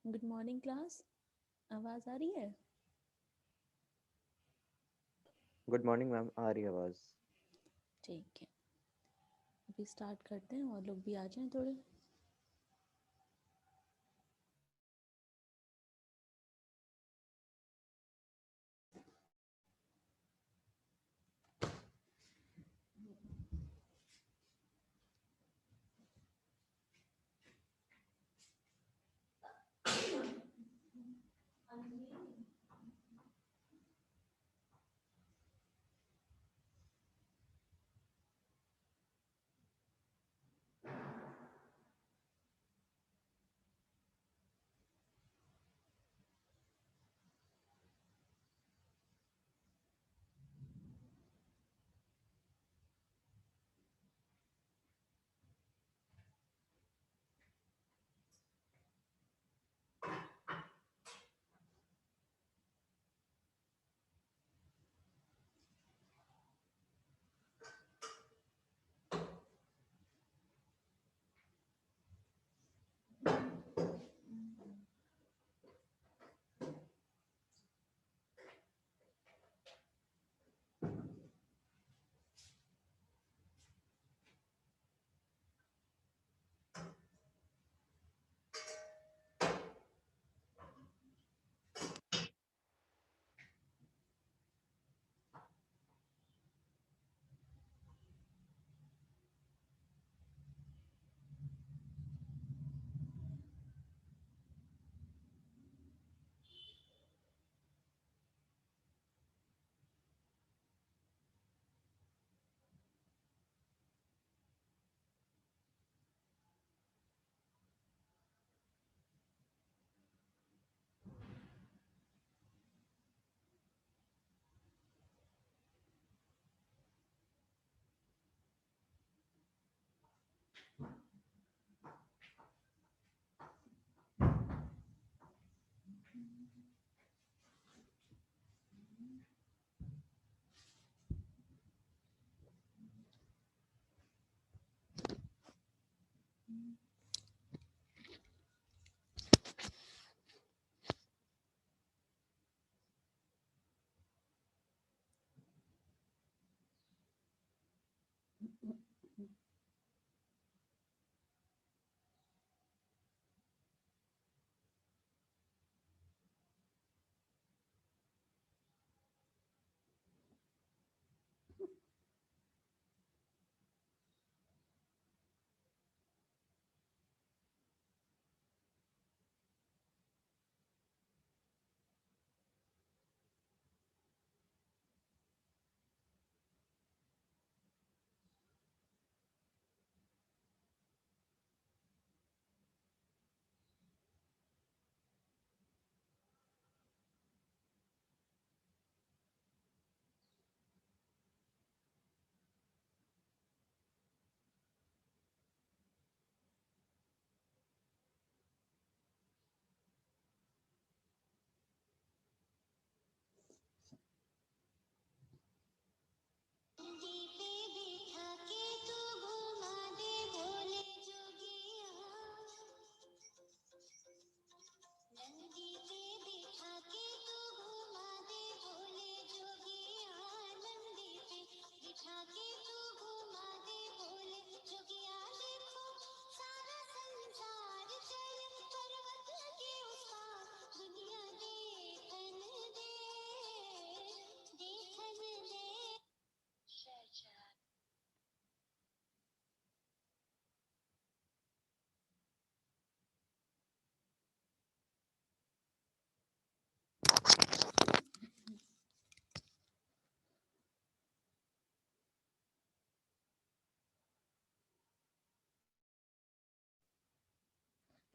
Good morning class. आवाज आ रही है? गुड मॉर्निंग मैम, आ रही है आवाज़। ठीक है, अभी स्टार्ट करते हैं और लोग भी आ जाएं थोड़े।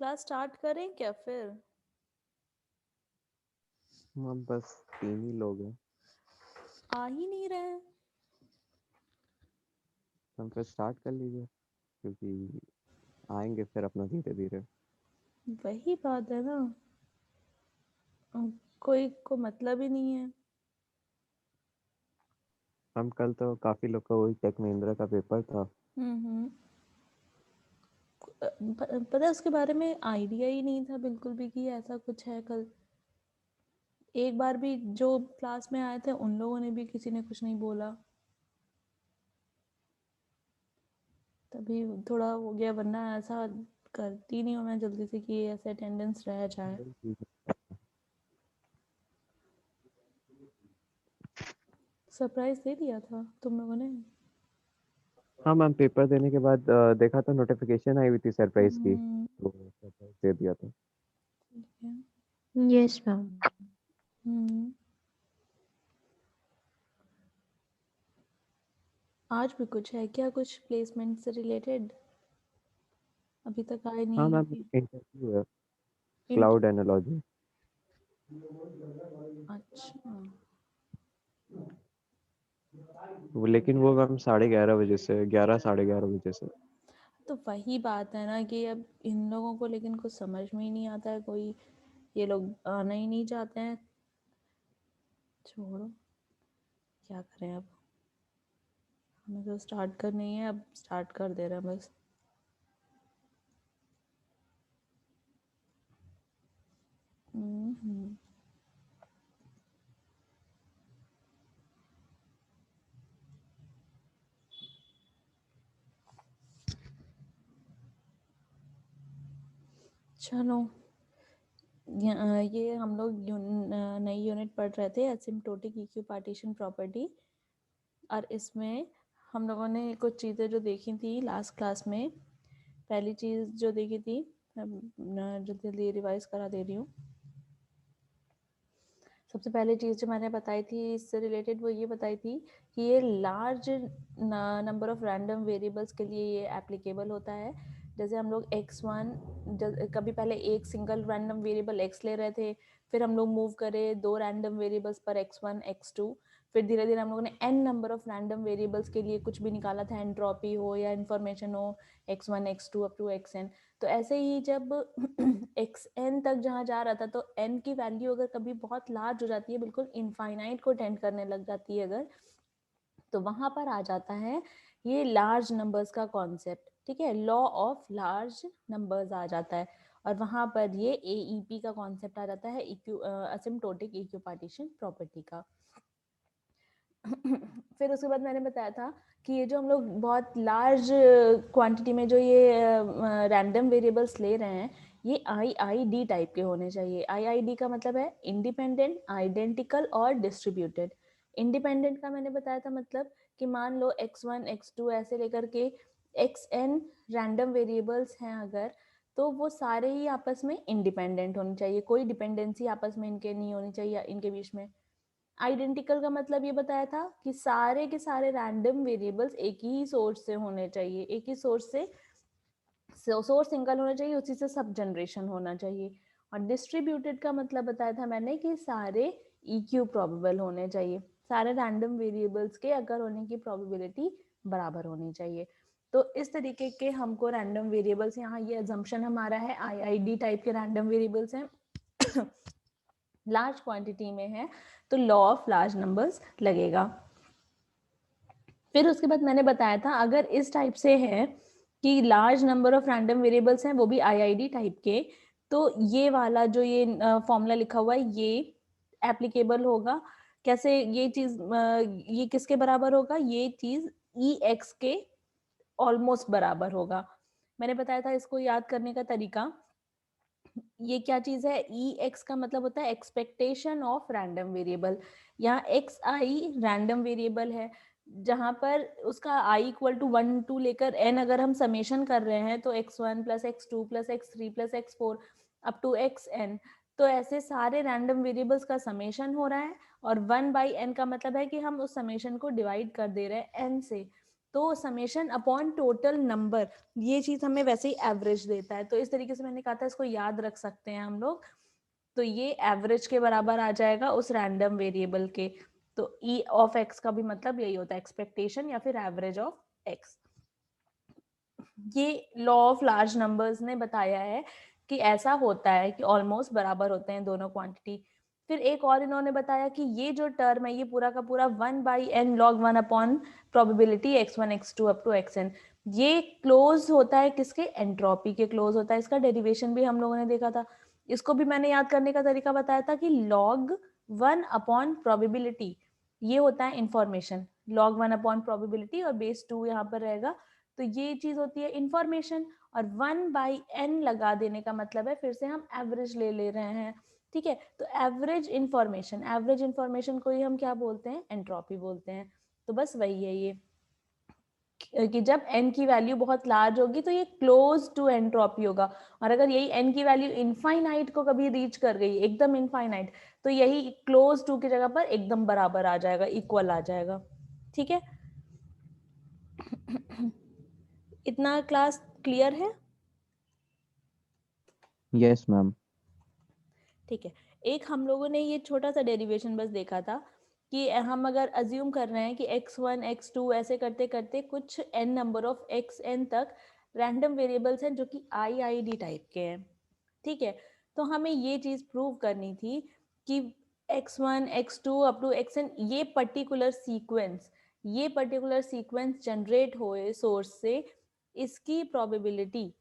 क्लास स्टार्ट करें क्या फिर? मैम बस 3 ही लोग हैं। आ ही नहीं रहे। हम फिर स्टार्ट कर लीजिए, क्योंकि आएंगे फिर अपना धीरे धीरे। वही बात है ना, कोई को मतलब ही नहीं है। हम कल तो काफ़ी लोग का वही टेक महिंद्रा का पेपर था। हम्म। पता है उसके बारे में आइडिया ही नहीं था बिल्कुल भी कि ऐसा कुछ है। कल एक बार भी जो क्लास में आए थे उन लोगों ने भी किसी ने कुछ नहीं बोला, तभी थोड़ा हो गया, वरना ऐसा करती नहीं हूँ मैं जल्दी से कि ऐसे अटेंडेंस रह जाए। सरप्राइज दे दिया था तुम लोगों ने? हाँ मैम, पेपर देने के बाद देखा था नोटिफिकेशन आई हुई थी सरप्राइज की, हम्म, तो सरप्राइज दे दिया था। ठीक है। Yes, ma'am. हम्म, आज भी कुछ है क्या, कुछ प्लेसमेंट से रिलेटेड? अभी तक आए हाँ मैम, नहीं। इंटरव्यू है, इंट क्लाउड एनालॉजी। अच्छा, लेकिन वो मैम 11:30 बजे से, 11 साढ़े 11 बजे से। तो वही बात है ना कि अब इन लोगों को लेकिन कुछ समझ में ही नहीं आता है, कोई ये लोग आना ही नहीं चाहते हैं। छोड़ो, क्या करें अब, हमें तो स्टार्ट करनी है, अब स्टार्ट कर दे रहे हैं बस। हम्म, चलो, ये हम लोग नई यूनिट पढ़ रहे थे, एसिम्प्टोटिक इक्यू पार्टीशन प्रॉपर्टी। और इसमें हम लोगों ने कुछ चीज़ें जो देखी थी लास्ट क्लास में, पहली चीज़ जो देखी थी, जल्दी जल्दी रिवाइज करा दे रही हूँ। सबसे पहले चीज़ जो मैंने बताई थी इससे रिलेटेड, वो ये बताई थी कि ये large number of random variables के लिए ये एप्लीकेबल होता है। जैसे हम लोग x1, कभी पहले एक सिंगल रैंडम वेरिएबल x ले रहे थे, फिर हम लोग मूव करे 2 रैंडम वेरिएबल्स पर x1 x2, फिर धीरे धीरे हम लोगों ने n number of random variables के लिए कुछ भी निकाला था, एंट्रोपी हो या इन्फॉर्मेशन हो, x1 x2 up to xn। तो ऐसे ही जब xn तक जहाँ जा रहा था, तो n की वैल्यू अगर कभी बहुत लार्ज हो जाती है, बिल्कुल इनफाइनाइट को टेंड करने लग जाती है अगर, तो वहां पर आ जाता है ये लार्ज नंबर्स का कॉन्सेप्ट। ठीक है, लॉ ऑफ लार्ज नंबर्स आ जाता है, और वहां पर ये AEP का कॉन्सेप्ट आ जाता है, असिम्प्टोटिक इक्यू पार्टीशन प्रॉपर्टी का। फिर उसके बाद मैंने बताया था कि ये जो हम लोग बहुत लार्ज क्वांटिटी में जो ये रैंडम वेरिएबल्स ले रहे हैं, ये IID टाइप के होने चाहिए। IID का मतलब है इंडिपेंडेंट, आइडेंटिकल और डिस्ट्रीब्यूटेड। इंडिपेंडेंट का मैंने बताया था मतलब कि मान लो x1 x2 ऐसे लेकर के xn रैंडम वेरिएबल्स हैं अगर, तो वो सारे ही आपस में इंडिपेंडेंट होने चाहिए, कोई डिपेंडेंसी आपस में इनके नहीं होनी चाहिए इनके बीच में। आइडेंटिकल का मतलब ये बताया था कि सारे के सारे रैंडम वेरिएबल्स एक ही सोर्स से होने चाहिए, एक ही सोर्स से, सोर्स सिंगल होना चाहिए, उसी से सब जनरेशन होना चाहिए। और डिस्ट्रीब्यूटेड का मतलब बताया था मैंने कि सारे EQ प्रोबेबल होने चाहिए, सारे रैंडम वेरिएबल्स के अगर होने की प्रोबेबिलिटी बराबर होनी चाहिए। तो इस तरीके के हमको रैंडम वेरिएबल्स, यहाँ ये अजम्पशन हमारा है IID टाइप के रैंडम वेरिएबल्स हैं, लार्ज क्वांटिटी में है, तो लॉ ऑफ लार्ज नंबर्स लगेगा। फिर उसके बाद मैंने बताया था अगर इस टाइप से है कि large number of random variables हैं, वो भी IID टाइप के, तो ये वाला जो ये फॉर्मूला लिखा हुआ है ये एप्लीकेबल होगा। कैसे ये चीज, ये किसके बराबर होगा, ये चीज EX के ऑलमोस्ट बराबर होगा। मैंने बताया था इसको याद करने का तरीका, ये क्या चीज है, EX का मतलब होता है एक्सपेक्टेशन ऑफ रैंडम वेरिएबल। यहाँ XI रैंडम वेरिएबल है, जहां पर उसका I इक्वल टू 1 2 लेकर n अगर हम समेशन कर रहे हैं, तो x1 plus x2 plus x3 plus x4 up to xn, तो ऐसे सारे रैंडम वेरिएबल्स का समेशन हो रहा है, और 1/n का मतलब है कि हम उस समेशन को डिवाइड कर दे रहे हैं n से, तो समेशन अपॉन टोटल नंबर, ये चीज हमें वैसे ही एवरेज देता है। तो इस तरीके से मैंने कहा था इसको याद रख सकते हैं हम लोग, तो ये एवरेज के बराबर आ जाएगा उस रैंडम वेरिएबल के। तो E ऑफ x का भी मतलब यही होता है, एक्सपेक्टेशन या फिर एवरेज ऑफ x। ये लॉ ऑफ लार्ज नंबर्स ने बताया है कि ऐसा होता है कि ऑलमोस्ट बराबर होते हैं दोनों क्वांटिटी। फिर एक और इन्होंने बताया कि ये जो टर्म है ये पूरा का पूरा 1/n log 1 upon probability x1 x2 up to xn, ये क्लोज होता है किसके, एंट्रोपी के क्लोज होता है। इसका डेरिवेशन भी हम लोगों ने देखा था, इसको भी मैंने याद करने का तरीका बताया था कि log 1 अपॉन प्रोबेबिलिटी, ये होता है इंफॉर्मेशन, log 1 अपॉन प्रोबेबिलिटी और बेस 2 यहाँ पर रहेगा, तो ये चीज होती है इंफॉर्मेशन। और 1/n लगा देने का मतलब है फिर से हम एवरेज ले रहे हैं, ठीक है। तो एवरेज इंफॉर्मेशन को ही हम क्या बोलते हैं, एंट्रोपी बोलते हैं। तो बस वही है ये कि जब n की वैल्यू बहुत लार्ज होगी तो ये क्लोज टू एंट्रोपी होगा, और अगर यही n की वैल्यू इनफाइनाइट को कभी रीच कर गई, एकदम इनफाइनाइट, तो यही क्लोज टू की जगह पर एकदम बराबर आ जाएगा, इक्वल आ जाएगा, ठीक है। इतना क्लास क्लियर है? Yes ma'am. ठीक है। एक हम लोगों ने ये छोटा सा डेरिवेशन बस देखा था कि हम अगर अज्यूम कर रहे हैं कि x1 x2 ऐसे करते करते कुछ n नंबर ऑफ xn तक रैंडम वेरिएबल्स हैं जो कि IID टाइप के हैं, ठीक है। तो हमें ये चीज प्रूव करनी थी कि x1 x2 up to xn ये पर्टिकुलर सीक्वेंस जनरेट होए सोर्स से, इसकी प्रोबेबिलिटी,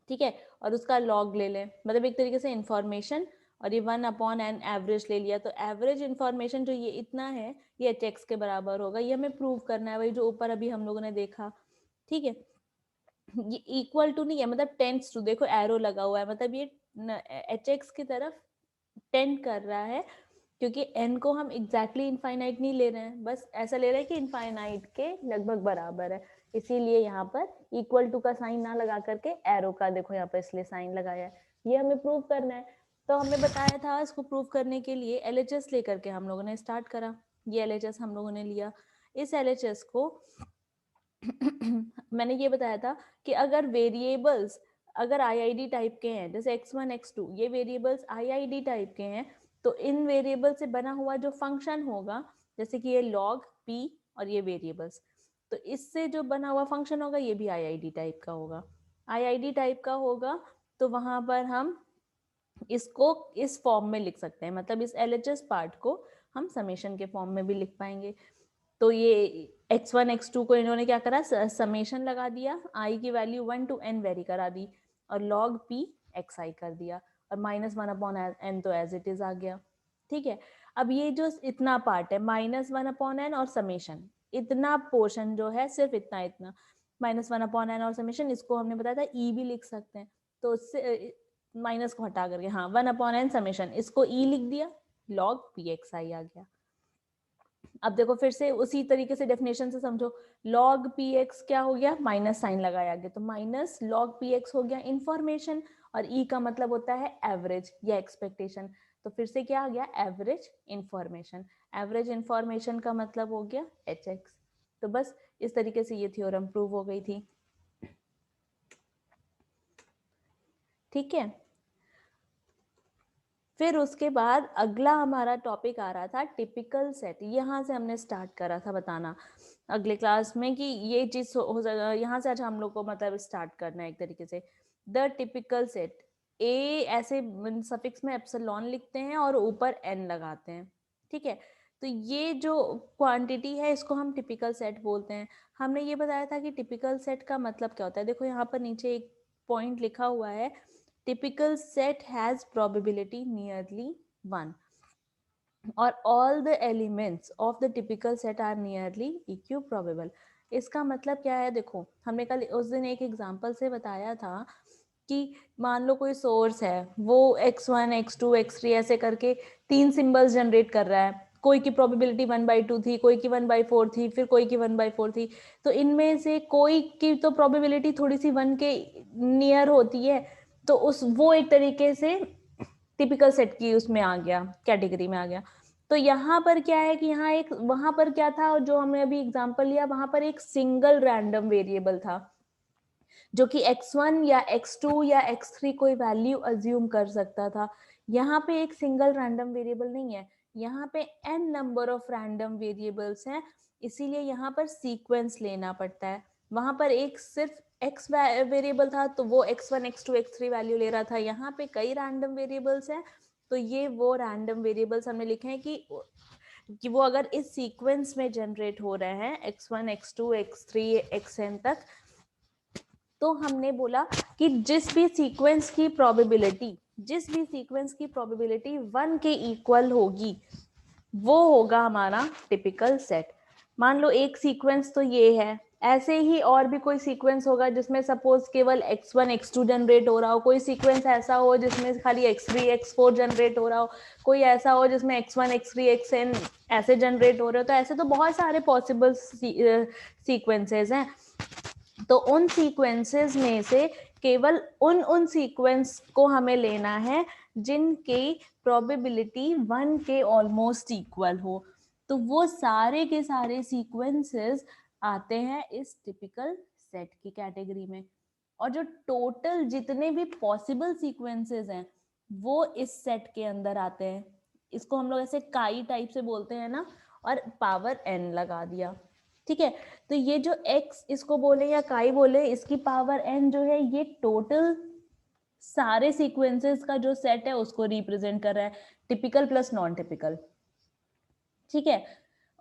ठीक है, और उसका लॉग ले लें, मतलब एक तरीके से इंफॉर्मेशन, और ये 1 अपॉन एन एवरेज ले लिया, तो एवरेज इंफॉर्मेशन जो ये इतना है ये एच एक्स के बराबर होगा। ये हमें प्रूव करना है, वही जो ऊपर अभी हम लोगों ने देखा, ठीक है। ये इक्वल टू नहीं है, मतलब टेंस टू, देखो एरो लगा हुआ है, मतलब ये एच एक्स की तरफ टेंड कर रहा है, क्योंकि n को हम एग्जैक्टली इनफाइनाइट नहीं ले रहे हैं, बस ऐसा ले रहे हैं कि इनफाइनाइट के लगभग बराबर है, इसीलिए यहाँ पर इक्वल टू का साइन ना लगा करके एरो का देखो यहाँ पर इसलिए साइन लगाया है। ये हमें प्रूव करना है, तो हमने बताया था इसको प्रूव करने के लिए LHS लेकर के हम लोगों ने स्टार्ट करा। ये LHS हम लोगों ने लिया, इस LHS को मैंने ये बताया था कि अगर वेरिएबल्स अगर IID टाइप के हैं, जैसे x1 x2 ये वेरिएबल्स IID टाइप के हैं, तो इन वेरिएबल से बना हुआ जो फंक्शन होगा, जैसे कि ये log p और ये वेरिएबल्स, तो इससे जो बना हुआ फंक्शन होगा ये भी IID टाइप का होगा। IID टाइप का होगा तो वहां पर हम इसको इस फॉर्म में लिख सकते हैं, मतलब इस LHS पार्ट को हम समेशन के फॉर्म में भी लिख पाएंगे। तो ये x1 x2 को इन्होंने क्या करा, समेशन लगा दिया, i की वैल्यू 1 to n वेरी करा दी, और log p xi कर दिया, और -1 अपॉन n तो एज इट इज आ गया, ठीक है। अब ये जो इतना पार्ट है -1 अपॉन n और समेशन, इतना पोर्शन जो है सिर्फ इतना इतना -1 अपॉन n और समेशन, इसको हमने बताया था e भी लिख सकते हैं, तो उससे माइनस को हटा करके हाँ 1 अपॉन n समेशन, इसको e लिख दिया, log pxi आ गया। अब देखो फिर से उसी तरीके से डेफिनेशन से समझो, log px क्या हो गया, माइनस साइन लगाया गया, तो माइनस log px हो गया इंफॉर्मेशन, और e का मतलब होता है एवरेज या एक्सपेक्टेशन, तो फिर से क्या आ गया, एवरेज इंफॉर्मेशन। एवरेज इंफॉर्मेशन का मतलब हो गया hx। तो बस इस तरीके से ये थ्योरम प्रूव हो गई थी, ठीक है। फिर उसके बाद अगला हमारा टॉपिक आ रहा था टिपिकल सेट, यहाँ से हमने स्टार्ट करा था बताना अगले क्लास में कि ये चीज हो जाएगा, यहाँ से आज हम लोग को मतलब स्टार्ट करना है एक तरीके से। द टिपिकल सेट, ए ऐसे सफिक्स में एप्सिलॉन लिखते हैं और ऊपर एन लगाते हैं, ठीक है। तो ये जो क्वांटिटी है इसको हम टिपिकल सेट बोलते हैं। हमने ये बताया था कि टिपिकल सेट का मतलब क्या होता है, देखो यहाँ पर नीचे एक पॉइंट लिखा हुआ है, typical set has probability nearly 1 or all the elements of the typical set are nearly equiprobable। इसका मतलब क्या है, देखो हमने कल उस दिन एक एग्जांपल से बताया था कि मान लो कोई सोर्स है, वो x1 x2 x3 ऐसे करके 3 सिंबल्स जनरेट कर रहा है, कोई की प्रोबेबिलिटी 1/2 थी, कोई की 1/4 थी, फिर कोई की 1/4 थी, तो इनमें से कोई की तो प्रोबेबिलिटी थोड़ी सी 1 के नियर होती है, तो उस वो एक तरीके से टिपिकल सेट की उसमें आ गया, कैटेगरी में आ गया। तो यहाँ पर क्या है कि यहाँ एक, वहां पर क्या था जो हमने अभी एग्जांपल लिया, वहां पर एक सिंगल रैंडम वेरिएबल था जो कि x1 या x2 या x3 कोई वैल्यू अज्यूम कर सकता था। यहाँ पे एक सिंगल रैंडम वेरिएबल नहीं है, यहाँ पे n number of random variables हैं, इसीलिए यहाँ पर सीक्वेंस लेना पड़ता है। वहां पर एक सिर्फ x वेरिएबल था तो वो x1 x2 x3 वैल्यू ले रहा था, यहाँ पे कई रैंडम वेरिएबल्स हैं, तो ये वो रैंडम वेरिएबल्स हमने लिखे हैं कि वो अगर इस सीक्वेंस में जनरेट हो रहे हैं x1 x2 x3 xn तक, तो हमने बोला कि जिस भी सीक्वेंस की प्रोबेबिलिटी 1 के इक्वल होगी वो होगा हमारा टिपिकल सेट। मान लो एक सीक्वेंस तो ये है, ऐसे ही और भी कोई सीक्वेंस होगा जिसमें सपोज केवल x1 x2 जनरेट हो रहा हो, कोई सीक्वेंस ऐसा हो जिसमें खाली x3 x4 जनरेट हो रहा हो, कोई ऐसा हो जिसमें x1 x3 xn ऐसे जनरेट हो रहे हो। तो ऐसे तो बहुत सारे पॉसिबल सीक्वेंसेस हैं। तो उन सीक्वेंसेस में से केवल उन सीक्वेंस को हमें लेना है जिनकी प्रोबेबिलिटी 1 के ऑलमोस्ट इक्वल हो। तो वो सारे के सारे सीक्वेंसेस आते हैं इस टिपिकल सेट की कैटेगरी में। और जो टोटल जितने भी पॉसिबल सीक्वेंसेस हैं वो इस सेट के अंदर आते हैं। इसको हम लोग ऐसे काई टाइप से बोलते हैं ना, और पावर n लगा दिया। ठीक है, तो ये जो x इसको बोले या काई बोले, इसकी पावर n जो है ये टोटल सारे सीक्वेंसेस का जो सेट है उसको रिप्रेजेंट कर रहा है, टिपिकल प्लस नॉन टिपिकल। ठीक है,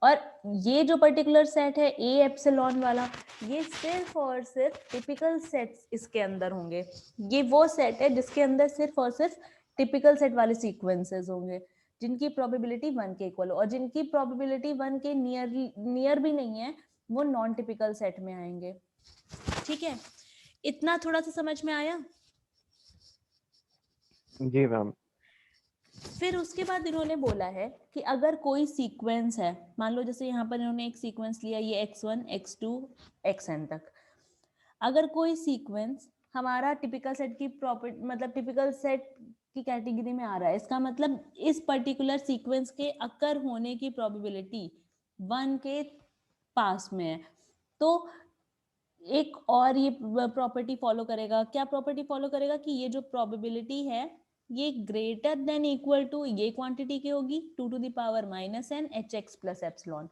और ये जो पर्टिकुलर सेट है ए एप्सिलॉन वाला, ये सिर्फ और सिर्फ टिपिकल सेट्स इसके अंदर होंगे। ये वो सेट है जिसके अंदर सिर्फ और सिर्फ टिपिकल सेट वाले सीक्वेंसेस होंगे जिनकी प्रोबेबिलिटी 1 के इक्वल हो, और जिनकी प्रोबेबिलिटी 1 के नियर भी नहीं है वो नॉन टिपिकल सेट में आएंगे। ठीक है, इतना थोड़ा सा समझ में आया? जी मैम। फिर उसके बाद इन्होंने बोला है कि अगर कोई सीक्वेंस है, मान लो जैसे यहाँ पर इन्होंने एक सीक्वेंस लिया ये x1 x2 xn तक, अगर कोई सीक्वेंस हमारा टिपिकल सेट की प्रॉपर्टी मतलब टिपिकल सेट की कैटेगरी में आ रहा है, इसका मतलब इस पर्टिकुलर सीक्वेंस के अकर होने की प्रोबेबिलिटी 1 के पास में है, तो एक और ये प्रॉपर्टी फॉलो करेगा। क्या प्रॉपर्टी फॉलो करेगा कि ये जो प्रोबेबिलिटी है ये ग्रेटर देन इक्वल टू ये क्वांटिटी की होगी 2 to the power minus n hx plus epsilon,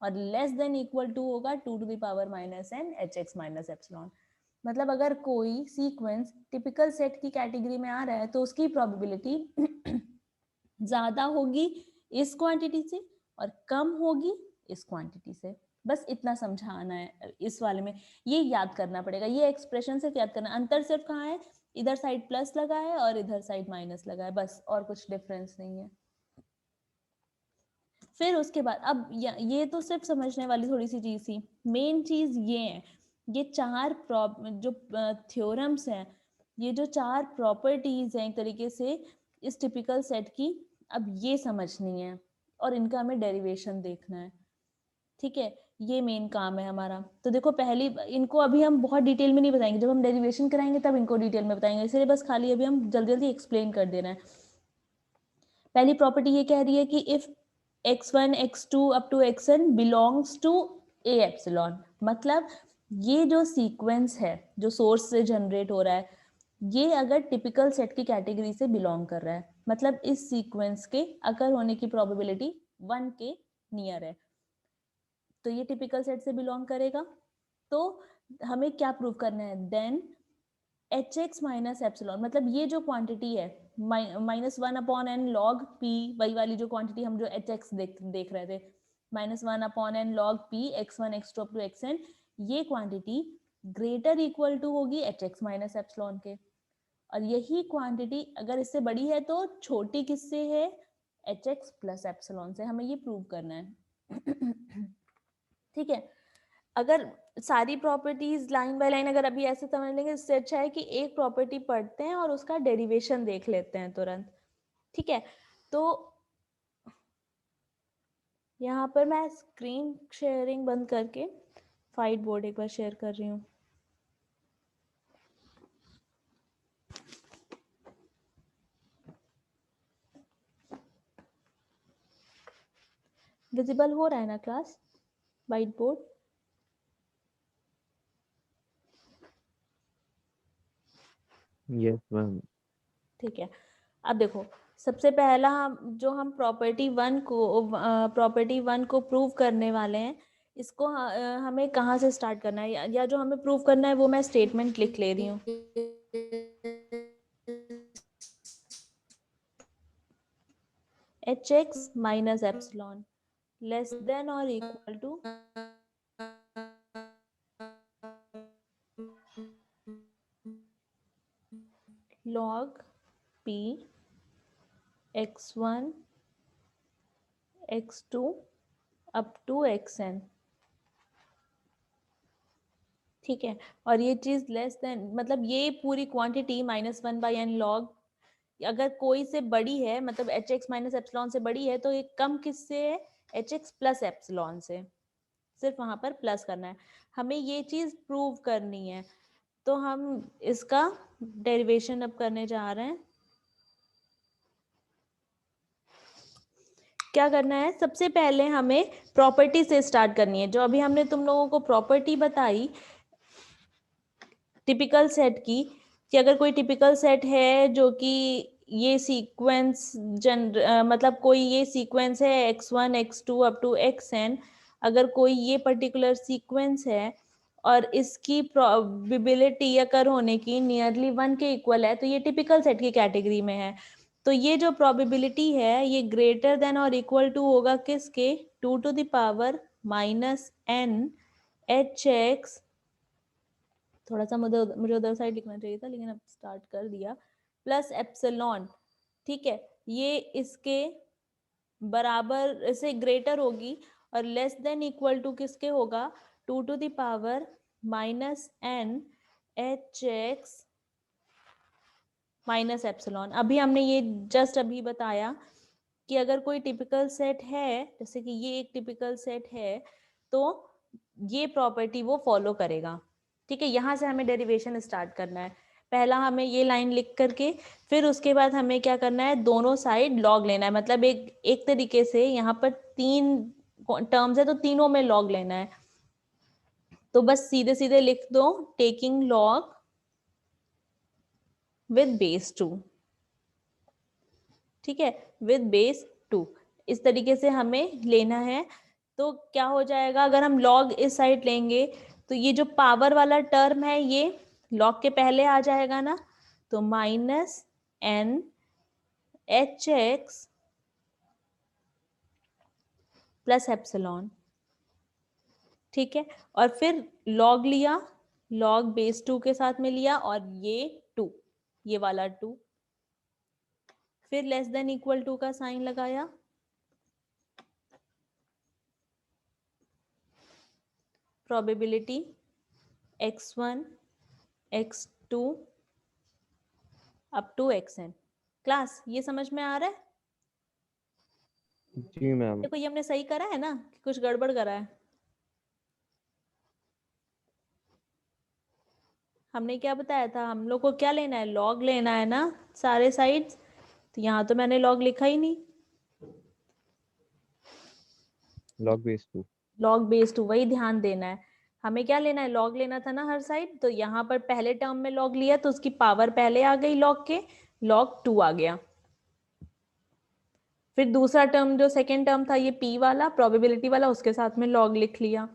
और लेस देन इक्वल टू होगा 2 to the power minus n hx minus epsilon. मतलब अगर कोई सीक्वेंस टिपिकल सेट की कैटेगरी में आ रहा है तो उसकी प्रोबेबिलिटी ज्यादा होगी इस क्वांटिटी से और कम होगी इस क्वांटिटी से। बस इतना समझाना है इस वाले में, ये याद करना पड़ेगा, ये एक्सप्रेशन सिर्फ याद करना। अंतर सिर्फ कहाँ है, इधर साइड प्लस लगा है और इधर साइड माइनस लगा है, बस, और कुछ डिफरेंस नहीं है। फिर उसके बाद अब ये तो सिर्फ समझने वाली थोड़ी सी चीज थी, मेन चीज ये है, ये चार जो थ्योरम्स हैं, ये जो 4 प्रॉपर्टीज हैं एक तरीके से इस टिपिकल सेट की, अब ये समझनी है और इनका हमें डेरिवेशन देखना है। ठीक है, ये मेन काम है हमारा। तो देखो पहली, इनको अभी हम बहुत डिटेल में नहीं बताएंगे, जब हम डेरिवेशन कराएंगे तब इनको डिटेल में बताएंगे, इसलिए बस खाली अभी हम जल्दी जल्दी एक्सप्लेन कर दे रहे हैं। पहली प्रॉपर्टी ये कह रही है कि if x1 x2 up to xn belongs to A epsilon, मतलब ये जो सीक्वेंस है जो सोर्स से जनरेट हो रहा है ये अगर टिपिकल सेट की कैटेगरी से बिलोंग कर रहा है, मतलब इस सीक्वेंस के अकर होने की प्रोबेबिलिटी 1 के नियर है, तो ये टिपिकल सेट से बिलोंग करेगा। तो हमें क्या प्रूव करना है, then H x minus epsilon, मतलब ये जो क्वांटिटी है -1 अपॉन एन लॉग पी, वही वाली जो क्वांटिटी हम जो एच एक्स देख रहे थे, -1 upon N log P x1 x2 up to xn, ये क्वांटिटी ग्रेटर इक्वल टू होगी एच एक्स माइनस एप्सिलॉन के, और यही क्वांटिटी अगर इससे बड़ी है तो छोटी किससे है, एच एक्स प्लस एप्सिलॉन से। हमें ये प्रूव करना है। ठीक है, अगर सारी प्रॉपर्टीज लाइन बाय लाइन अगर अभी ऐसे समझ लेंगे, इससे अच्छा है कि एक प्रॉपर्टी पढ़ते हैं और उसका डेरिवेशन देख लेते हैं तुरंत। ठीक है, तो यहाँ पर मैं स्क्रीन शेयरिंग बंद करके व्हाइट बोर्ड एक बार शेयर कर रही हूँ। विजिबल हो रहा है ना class, white board? Yes ma'am. ठीक है, अब देखो सबसे पहला जो हम प्रॉपर्टी वन को प्रूव करने वाले हैं, इसको हमें कहाँ से स्टार्ट करना है, या जो हमें प्रूव करना है वो मैं स्टेटमेंट लिख ले रही हूँ। H x minus epsilon less than और equal to log p x1 x2 up to xn, ठीक है। और ये चीज लेस देन, मतलब ये पूरी क्वांटिटी -1/n log अगर कोई से बड़ी है, मतलब एच एक्स माइनस एप्सिलॉन से बड़ी है, तो ये कम किससे है, एच एक्स प्लस एप्सिलॉन से। सिर्फ वहां पर प्लस करना है, हमें ये चीज प्रूव करनी है। तो हम इसका डेरिवेशन अब करने जा रहे हैं। क्या करना है, सबसे पहले हमें प्रॉपर्टी से स्टार्ट करनी है। जो अभी हमने तुम लोगों को प्रॉपर्टी बताई टिपिकल सेट की, कि अगर कोई टिपिकल सेट है जो कि ये सीक्वेंस मतलब कोई ये सीक्वेंस है x1 x2 up to xn, अगर कोई ये पर्टिकुलर सीक्वेंस है और इसकी प्रोबेबिलिटी अकर होने की नियरली 1 के इक्वल है, तो ये टिपिकल सेट की कैटेगरी में है। तो ये जो प्रोबेबिलिटी है ये ग्रेटर देन और इक्वल टू होगा किसके, 2 to the power -n hx, थोड़ा सा मुझे उधर साइड लिखना चाहिए था लेकिन अब स्टार्ट कर दिया, प्लस एप्सिलॉन, ठीक है। ये इसके बराबर से ग्रेटर होगी और लेस देन इक्वल टू किसके होगा, 2 to the power -n hx minus epsilon. अभी हमने ये जस्ट अभी बताया कि अगर कोई टिपिकल सेट है, जैसे कि ये एक टिपिकल सेट है, तो ये प्रॉपर्टी वो फॉलो करेगा, ठीक है। यहाँ से हमें डेरिवेशन स्टार्ट करना है। पहला हमें ये लाइन लिख करके फिर उसके बाद हमें क्या करना है, दोनों साइड लॉग लेना है। मतलब एक तरीके से यहाँ पर 3 टर्म्स है तो तीनों में लॉग लेना है। तो बस सीधे सीधे लिख दो, टेकिंग लॉग विद बेस 2, ठीक है, विद बेस 2, इस तरीके से हमें लेना है। तो क्या हो जाएगा, अगर हम लॉग इस साइड लेंगे तो ये जो पावर वाला टर्म है ये लॉग के पहले आ जाएगा ना, तो -n hx प्लस एप्सिलॉन, ठीक है। और फिर लॉग लिया, लॉग बेस 2 के साथ में लिया, और ये 2, ये वाला 2, फिर लेस देन इक्वल टू का साइन लगाया, probability x1 x2 up to xn। Class ये समझ में आ रहा है? जी मैम। देखो ये हमने सही करा है ना, कि कुछ गड़बड़ करा है? हमने क्या बताया था, हम लोग को क्या लेना है, लॉग लेना है ना सारे साइड्स। तो यहाँ तो मैंने लॉग लिखा ही नहीं, लॉग बेस 2। लॉग बेस 2, वही ध्यान देना है। हमें क्या लेना है, लॉग लेना था ना हर साइड। तो यहाँ पर पहले टर्म में लॉग लिया तो उसकी पावर पहले आ गई लॉग के, लॉग 2 आ गया। फिर दूसरा टर्म जो सेकेंड टर्म था ये p वाला प्रोबेबिलिटी वाला, उसके साथ में लॉग लिख लिया।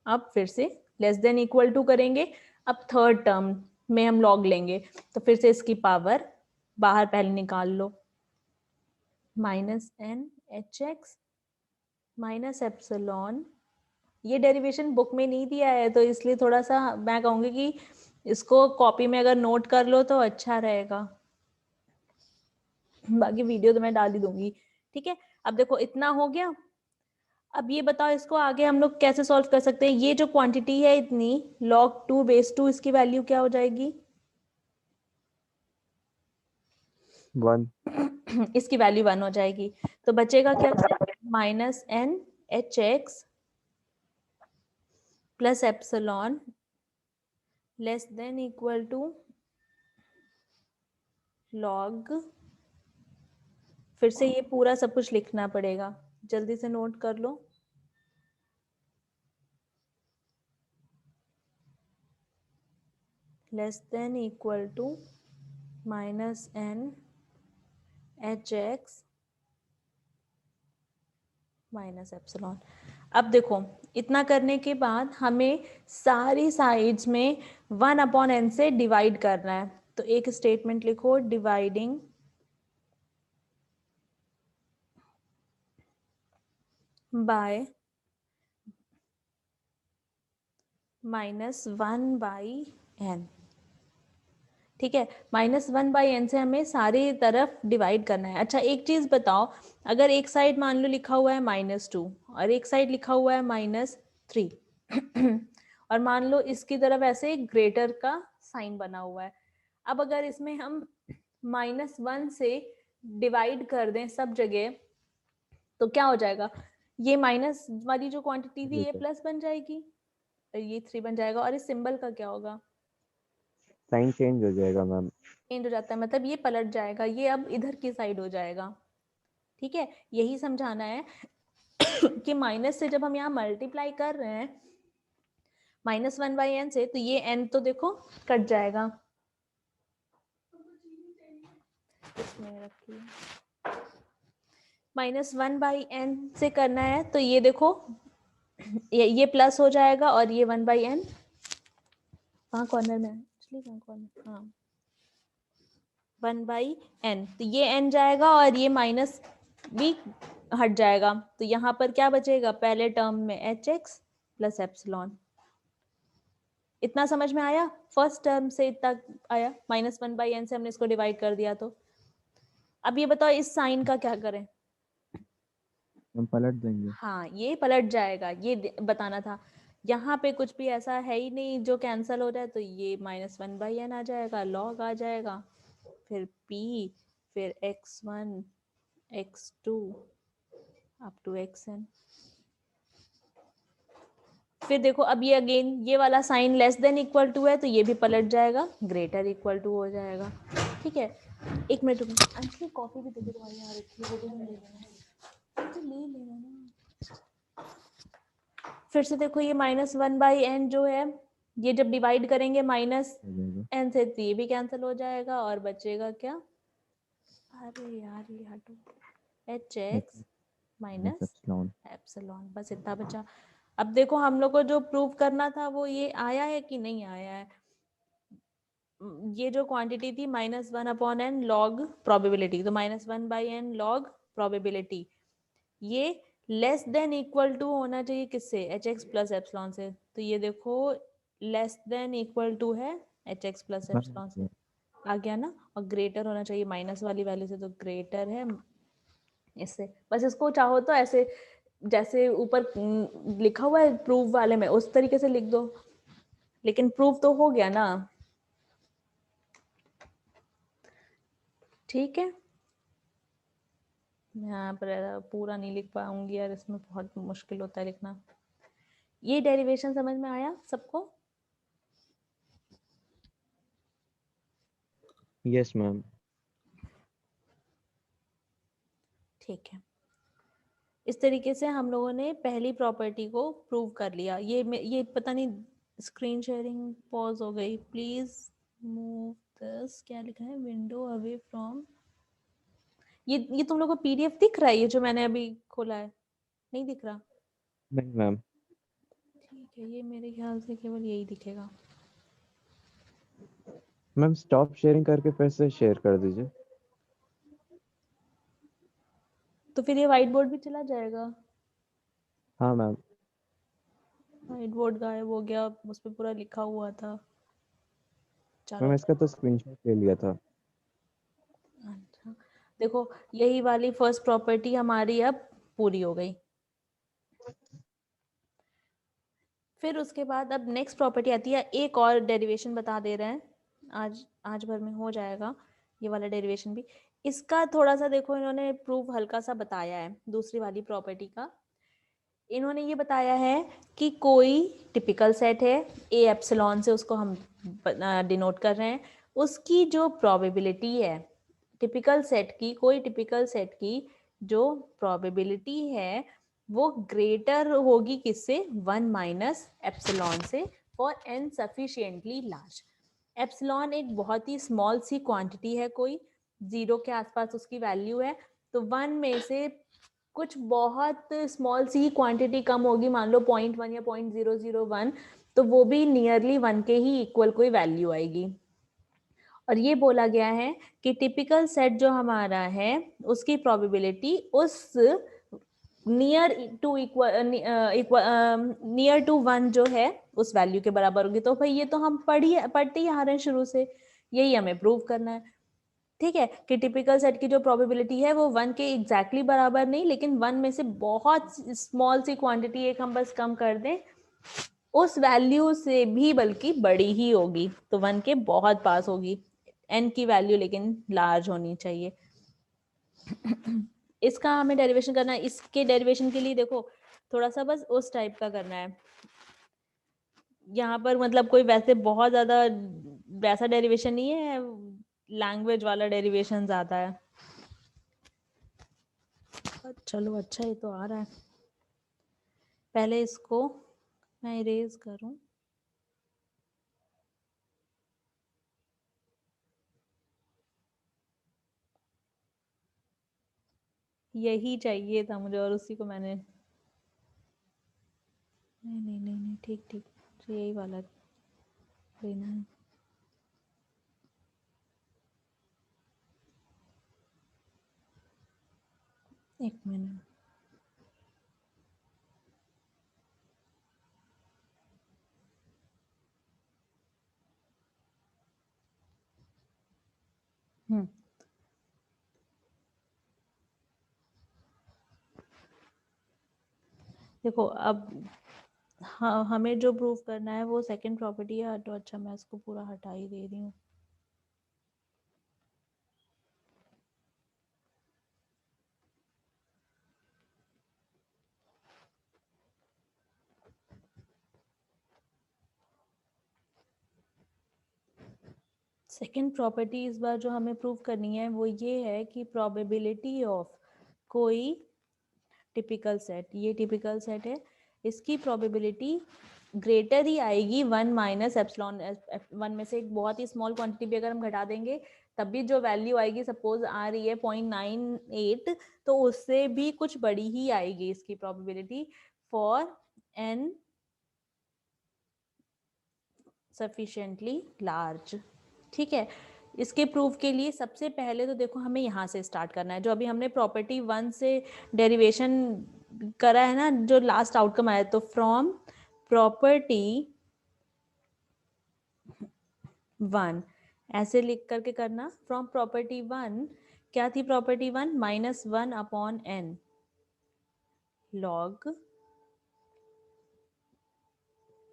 अब फिर से लेस देन इक्वल टू करेंगे। अब थर्ड टर्म में हम लॉग लेंगे, तो फिर से इसकी पावर बाहर पहले निकाल लो, -n hx माइनस एप्सिलॉन। ये डेरिवेशन बुक में नहीं दिया है तो इसलिए थोड़ा सा मैं कहूँगी कि इसको कॉपी में अगर नोट कर लो तो अच्छा रहेगा, बाकी वीडियो तो मैं डाल ही दूंगी, ठीक है। अब देखो इतना हो गया। अब ये बताओ इसको आगे हम लोग कैसे सॉल्व कर सकते हैं। ये जो क्वांटिटी है इतनी log 2 बेस 2, इसकी वैल्यू क्या हो जाएगी 1। इसकी वैल्यू 1 हो जाएगी। तो बचेगा क्या, -n hx plus epsilon less than equal to log, फिर से ये पूरा सब कुछ लिखना पड़ेगा, जल्दी से नोट कर लो। Less than equal to -n hx minus epsilon. अब देखो इतना करने के बाद हमें सारी साइड्स में 1/n से डिवाइड करना है। तो एक स्टेटमेंट लिखो, डिवाइडिंग बाय -1/n, ठीक है, -1/n से हमें सारी तरफ डिवाइड करना है। अच्छा एक चीज बताओ, अगर एक साइड मान लो लिखा हुआ है -2 और एक साइड लिखा हुआ है -3 और मान लो इसकी तरफ ऐसे ग्रेटर का साइन बना हुआ है, अब अगर इसमें हम -1 से डिवाइड कर दें सब जगह तो क्या हो जाएगा, ये माइनस वाली जो क्वांटिटी थी ये प्लस बन जाएगी और ये 3 बन जाएगा, और इस सिंबल का क्या होगा, साइन चेंज हो जाएगा मैम। चेंज हो जाता है, मतलब ये पलट जाएगा, ये अब इधर की साइड हो जाएगा। ठीक है, यही समझाना है कि माइनस से जब हम यहाँ मल्टीप्लाई कर रहे हैं -1/n से, तो ये n तो देखो कट जाएगा, इसमें रखिए, -1/n से करना है तो ये देखो ये प्लस हो जाएगा और ये 1/n कहाँ कॉर्नर में है, एक्चुअली कहाँ कॉर्नर, हाँ 1/n, तो ये n जाएगा और ये माइनस भी हट जाएगा, तो यहाँ पर क्या बचेगा, पहले टर्म में hx प्लस एप्सिलॉन। इतना समझ में आया, फर्स्ट टर्म से इतना आया, -1/n से हमने इसको डिवाइड कर दिया। तो अब ये बताओ इस साइन का क्या करें, हम पलट देंगे। हाँ ये पलट जाएगा, ये बताना था। यहाँ पे कुछ भी ऐसा है ही नहीं जो कैंसल हो जाए, तो ये -1/n आ जाएगा, लॉग आ जाएगा, फिर p, फिर x1 x2 up to xn। फिर देखो अब ये अगेन ये वाला sign less than equal to है तो ये भी पलट जाएगा, ग्रेटर इक्वल टू हो जाएगा। ठीक है, एक मिनट रुको, अंशु कॉफी भी दे दो तुम्हारी यहाँ रखी है, वो भी नहीं ले लेना, तो ले लेना ना। फिर से देखो ये -1/n जो है, ये जब डिवाइड करेंगे -n से तो ये भी कैंसिल हो जाएगा और बचेगा क्या, अरे यार ये हटो, hx माइनस एप्सिलॉन, बस इतना बचा। अब देखो हम लोग को जो प्रूव करना था वो ये आया है कि नहीं आया है, ये जो क्वांटिटी थी -1/n लॉग प्रोबेबिलिटी, तो -1/n लॉग प्रोबेबिलिटी, ये लेस देन इक्वल टू होना चाहिए किससे, hx प्लस एप्सिलॉन से, तो ये देखो लेस देन इक्वल टू है hx प्लस एप्सिलॉन से, आ गया ना, और ग्रेटर होना चाहिए माइनस वाली वैल्यू से, तो ग्रेटर है इससे। बस इसको चाहो तो ऐसे जैसे ऊपर लिखा हुआ है प्रूफ वाले में उस तरीके से लिख दो, लेकिन प्रूफ तो हो गया ना। ठीक है, यहाँ पर पूरा नहीं लिख पाऊंगी यार, इसमें बहुत मुश्किल होता है लिखना। ये डेरिवेशन समझ में आया सबको? Yes ma'am. ठीक है, इस तरीके से हम लोगों ने पहली प्रॉपर्टी को प्रूव कर लिया। ये पता नहीं स्क्रीन शेयरिंग पॉज हो गई, प्लीज मूव दिस, क्या लिखा है, विंडो अवे फ्रॉम, ये तुम लोग को पीडीएफ दिख रहा है, ये जो मैंने अभी खोला है, नहीं दिख रहा? नहीं मैम। ठीक है, ये मेरे ख्याल से केवल यही दिखेगा। मैम स्टॉप शेयरिंग करके फिर से शेयर कर दीजिए। तो फिर ये व्हाइट बोर्ड भी चला जाएगा? हाँ मैम। व्हाइट बोर्ड गायब हो गया, उस पर पूरा लिखा हुआ था। चलो मैम इसका तो स्क्रीनशॉट ले लिया था। अच्छा, देखो यही वाली फर्स्ट प्रॉपर्टी हमारी अब पूरी हो गई। फिर उसके बाद अब नेक्स्ट प्रॉपर्टी आती है, एक और डेरिवेशन बता दे रहे हैं, आज भर में हो जाएगा ये वाला डेरिवेशन भी। इसका थोड़ा सा देखो इन्होंने प्रूफ हल्का सा बताया है दूसरी वाली प्रॉपर्टी का। इन्होंने ये बताया है कि कोई टिपिकल सेट है, ए एप्सिलॉन से उसको हम डिनोट कर रहे हैं, उसकी जो प्रोबेबिलिटी है टिपिकल सेट की, कोई टिपिकल सेट की जो प्रोबेबिलिटी है वो ग्रेटर होगी किससे, 1 माइनस एप्सिलॉन से, for N sufficiently large. Epsilon एक बहुत ही स्मॉल सी क्वांटिटी है, कोई 0 के आसपास उसकी वैल्यू है, तो 1 में से कुछ बहुत स्मॉल सी क्वांटिटी कम होगी, मान लो 0.1 या 0.001, तो वो भी नियरली 1 के ही इक्वल कोई वैल्यू आएगी। और ये बोला गया है कि टिपिकल सेट जो हमारा है उसकी प्रोबेबिलिटी उस नियर टू नियर टू 1 जो है उस वैल्यू के बराबर होगी। तो भाई ये तो हम पढ़ते ही आ रहे हैं शुरू से यही हमें प्रूव करना है, ठीक है, कि टिपिकल सेट की जो प्रोबेबिलिटी है वो 1 के एग्जैक्टली बराबर नहीं, लेकिन 1 में से बहुत स्मॉल सी क्वांटिटी एक हम बस कम कर दें, उस वैल्यू से भी बल्कि बड़ी ही होगी, तो 1 के बहुत पास होगी, n की वैल्यू लेकिन लार्ज होनी चाहिए। इसका हमें डेरिवेशन करना है। इसके डेरिवेशन के लिए देखो थोड़ा सा बस उस टाइप का करना है, यहाँ पर मतलब कोई वैसे बहुत ज्यादा वैसा डेरिवेशन नहीं है, लैंग्वेज वाला डेरिवेशन ज्यादा है। चलो अच्छा ये तो आ रहा है, पहले इसको मैं इरेज करूं, यही चाहिए था मुझे और उसी को मैंने नहीं नहीं नहीं नहीं ठीक ठीक, तो यही वाला लेना है। एक मिनट, देखो अब हाँ, हमें जो प्रूव करना है वो सेकंड प्रॉपर्टी है, तो अच्छा मैं इसको पूरा हटा ही दे रही हूँ। सेकंड प्रॉपर्टी इस बार जो हमें प्रूव करनी है वो ये है कि प्रोबेबिलिटी ऑफ कोई टिपिकल सेट, ये टिपिकल सेट है, इसकी प्रोबेबिलिटी ग्रेटर ही आएगी 1 माइनस एप्सिलॉन, 1 में से एक बहुत ही स्मॉल क्वांटिटी भी अगर हम घटा देंगे तब भी जो वैल्यू आएगी, सपोज आ रही है 0.98, तो उससे भी कुछ बड़ी ही आएगी इसकी probability for N sufficiently large, ठीक है। इसके प्रूफ के लिए सबसे पहले तो देखो हमें यहाँ से स्टार्ट करना है, जो अभी हमने प्रॉपर्टी 1 से डेरिवेशन करा है ना, जो लास्ट आउटकम आया, तो फ्रॉम प्रॉपर्टी 1 ऐसे लिख करके करना, फ्रॉम प्रॉपर्टी 1, क्या थी property 1, -1 upon n log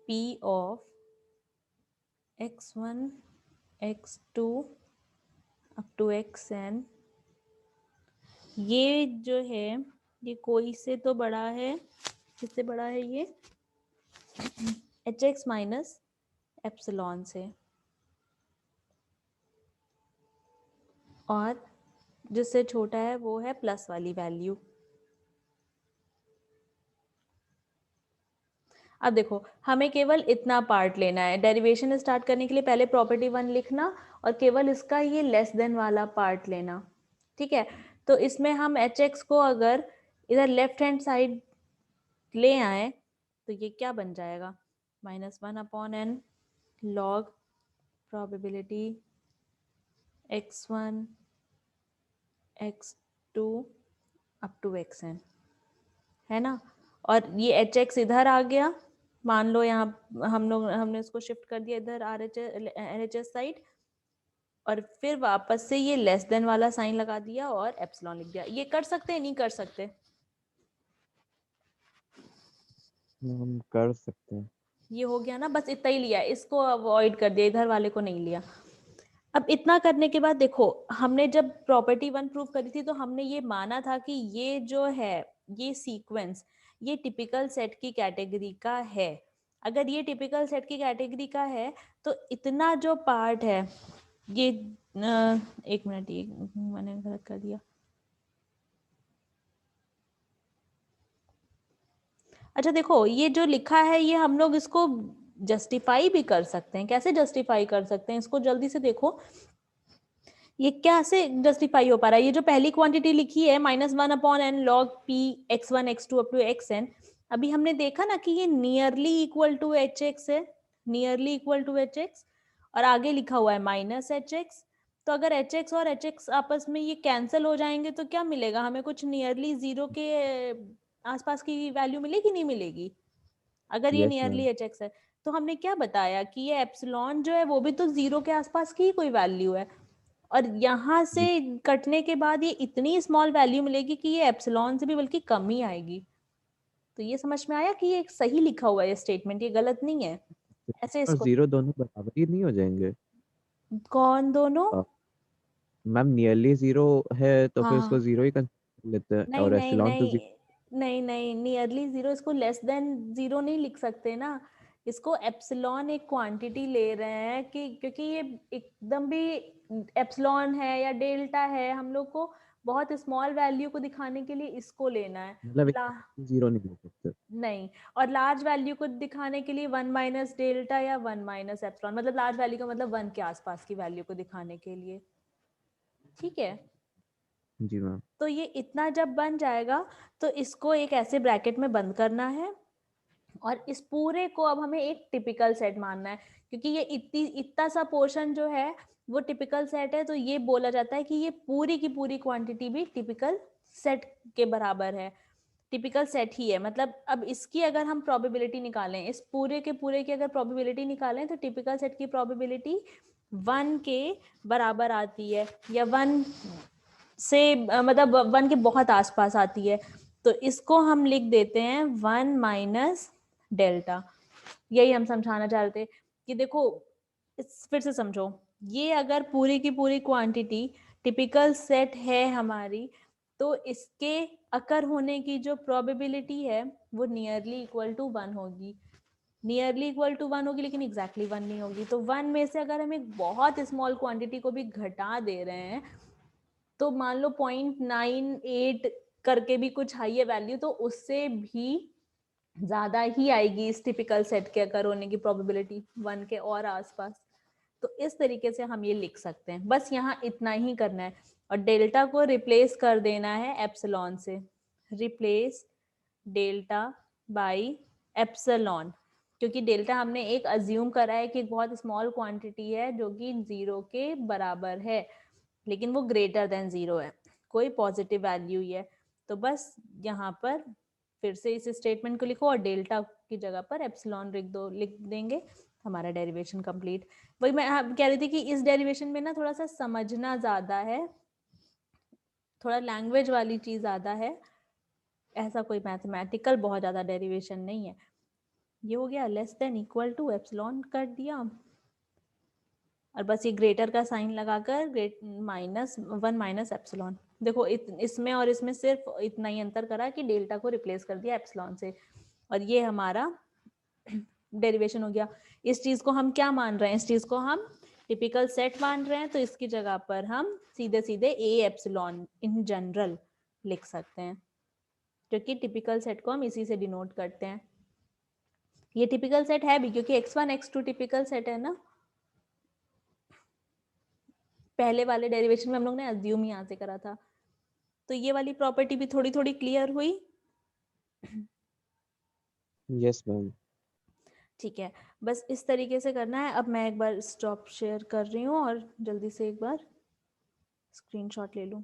p of x1 x2 up to xn, ये जो है ये कोई से तो बड़ा है, किससे बड़ा है ये, hx माइनस एप्सिलॉन से, और जिससे छोटा है वो है प्लस वाली वैल्यू। अब देखो हमें केवल इतना पार्ट लेना है, डेरिवेशन स्टार्ट करने के लिए पहले प्रॉपर्टी 1 लिखना और केवल इसका ये लेस देन वाला पार्ट लेना, ठीक है। तो इसमें हम hx को अगर इधर लेफ्ट हैंड साइड ले आए तो ये क्या बन जाएगा, -1 upon n log probability x1 x2 up to xn, है ना। और ये hx इधर आ गया, मान लो यहाँ हमने इसको शिफ्ट कर दिया इधर RHS साइड, और फिर वापस से ये लेस देन वाला साइन लगा दिया और एप्सिलॉन लिख दिया। ये कर सकते हैं नहीं कर सकते, हम कर सकते हैं। ये हो गया ना, बस इतना ही लिया, इसको अवॉइड कर दिया, इधर वाले को नहीं लिया। अब इतना करने के बाद देखो हमने जब प्रॉपर्टी 1 प्रूव करी थी तो हमने ये माना था कि ये जो है ये सीक्वेंस ये टिपिकल सेट की कैटेगरी का है। अगर ये टिपिकल सेट की कैटेगरी का है तो इतना जो पार्ट है ये एक मिनट, ये मैंने गलत कर दिया। अच्छा देखो ये जो लिखा है ये हम लोग इसको जस्टिफाई भी कर सकते हैं, कैसे जस्टिफाई कर सकते हैं इसको जल्दी से देखो, ये कैसे जस्टिफाई हो पा रहा है। ये जो पहली क्वांटिटी लिखी है -1 upon n log p x1 x2 up to xn, अभी हमने देखा ना कि ये नियरली इक्वल टू hx है, नियरली इक्वल टू hx, और आगे लिखा हुआ है -hx। तो अगर hx और hx आपस में ये कैंसिल हो जाएंगे तो क्या मिलेगा हमें, कुछ नियरली जीरो के आसपास की वैल्यू मिलेगी नहीं मिलेगी, अगर ये यस मैम। नियरली hx है। तो हमने क्या बताया कि ये एप्सिलॉन जो है वो भी तो 0 के आसपास की ही कोई वैल्यू है, और यहाँ से कटने के बाद ये इतनी स्मॉल वैल्यू मिलेगी कि ये एप्सिलॉन से भी बल्कि कम ही आएगी। तो ये समझ में आया कि ये सही लिखा हुआ है स्टेटमेंट, ये गलत नहीं है। ऐसे और इसको 0 दोनों बराबर ही नहीं हो जाएंगे? कौन दोनों? मैम नियरली 0 है तो फिर उसको हाँ 0 ही कंसीडर लेते हैं, नहीं और नहीं एप्सिलॉन तो नहीं नहीं नहीं, नियरली 0 इसको लेस देन 0 नहीं लिख सकते ना, इसको एप्सिलॉन एक क्वांटिटी ले रहे हैं कि क्योंकि ये एकदम भी एप्सिलॉन है या डेल्टा है, हम लोग को बहुत स्मॉल वैल्यू को दिखाने के लिए इसको लेना है। मतलब ला 0 नहीं ले सकते। नहीं, और लार्ज वैल्यू को दिखाने के लिए 1 माइनस डेल्टा या 1 माइनस एप्सिलॉन, मतलब लार्ज वैल्यू का मतलब 1 के आसपास की वैल्यू को दिखाने के लिए। ठीक है, जी मैम। तो ये इतना जब बन जाएगा तो इसको एक ऐसे ब्रैकेट में बंद करना है, और इस पूरे को अब हमें एक टिपिकल सेट मानना है, क्योंकि ये इतना सा पोर्शन जो है वो टिपिकल सेट है, तो ये बोला जाता है कि ये पूरी की पूरी क्वांटिटी भी टिपिकल सेट के बराबर है, टिपिकल सेट ही है। मतलब अब इसकी अगर हम प्रोबेबिलिटी निकालें, इस पूरे के पूरे की अगर प्रोबेबिलिटी निकालें तो टिपिकल सेट की प्रोबेबिलिटी 1 के बराबर आती है, या 1 से मतलब 1 के बहुत आसपास आती है। तो इसको हम लिख देते हैं 1 माइनस डेल्टा। यही हम समझाना चाह रहे थे कि देखो, फिर से समझो, ये अगर पूरी की पूरी क्वांटिटी टिपिकल सेट है हमारी, तो इसके अकर होने की जो प्रोबेबिलिटी है वो नियरली इक्वल टू 1 होगी, नियरली इक्वल टू 1 होगी, लेकिन एग्जैक्टली 1 नहीं होगी। तो 1 में से अगर हम एक बहुत स्मॉल क्वांटिटी को भी घटा दे रहे हैं, तो मान लो 0.98 करके भी कुछ हाई है वैल्यू, तो उससे भी ज्यादा ही आएगी इस टिपिकल सेट के अकर होने की प्रोबेबिलिटी 1 के और आसपास। तो इस तरीके से हम ये लिख सकते हैं, बस यहाँ इतना ही करना है, और डेल्टा को रिप्लेस कर देना है एप्सिलॉन से। रिप्लेस डेल्टा बाई एप्सिलॉन, क्योंकि डेल्टा हमने एक अज्यूम करा है कि एक बहुत स्मॉल क्वांटिटी है जो कि 0 के बराबर है, लेकिन वो ग्रेटर देन 0 है, कोई पॉजिटिव वैल्यू ही है। तो बस यहाँ पर फिर से इस स्टेटमेंट को लिखो और डेल्टा की जगह पर एप्सिलॉन लिख देंगे, हमारा डेरिवेशन कंप्लीट। वही मैं कह रही थी कि इस डेरिवेशन में ना थोड़ा सा समझना ज्यादा है, थोड़ा लैंग्वेज वाली चीज ज्यादा है, ऐसा कोई मैथमेटिकल बहुत ज्यादा डेरिवेशन नहीं है। ये हो गया, less than equal to epsilon कर दिया, और बस ये ग्रेटर का साइन लगाकर माइनस 1 माइनस एप्सिलॉन। देखो इसमें और इसमें सिर्फ इतना ही अंतर करा कि डेल्टा को रिप्लेस कर दिया एप्सिलॉन से, और ये हमारा डेरिवेशन हो गया। इस चीज को हम क्या मान रहे हैं, इस चीज को हम टिपिकल सेट मान रहे हैं, तो इसकी जगह पर हम सीधे सीधे ए एप्सिलॉन इन जनरल लिख सकते हैं, क्योंकि टिपिकल सेट को हम इसी से डिनोट करते हैं। ये टिपिकल सेट है भी क्योंकि x1 x2 टिपिकल सेट है ना, पहले वाले डेरिवेशन में हम लोग ने अज्यूम यहाँ से करा था। तो ये वाली प्रॉपर्टी भी थोड़ी थोड़ी क्लियर हुई। Yes ma'am. ठीक है, बस इस तरीके से करना है। अब मैं एक बार स्टॉप शेयर कर रही हूँ और जल्दी से एक बार स्क्रीनशॉट ले लूँ।